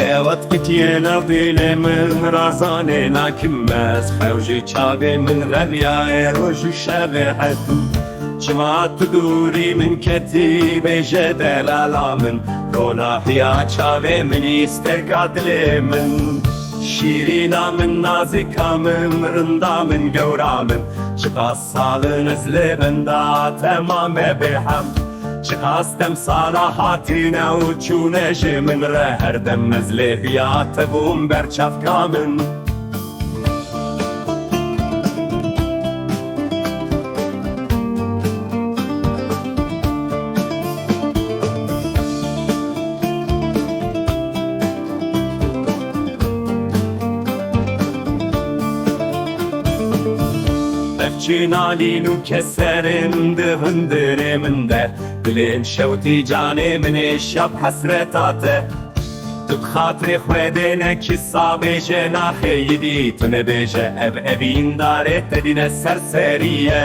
Şewat ketiye Dilê min razanê nakim mes xewjê çavên min reviyaye roj û şevê Çima dûrî min ketî bêje delala min Ronahiya çavê min stêrka Dilê min Şîrîna min nazika min rinda min gewra min Çiqas salın ezlê benda te mame bêhemd Çiqas demsala hatine û çûne jê min re her dem ez hêviya te bûm berçavka min nalîn û keserên dihindinê min de Dilşewatî canê min ê şab hesreta te Tu bi xatirê xwedê nekîsa bêje naxeyidî Tu nebêje ev evîn darê te dîne serseriye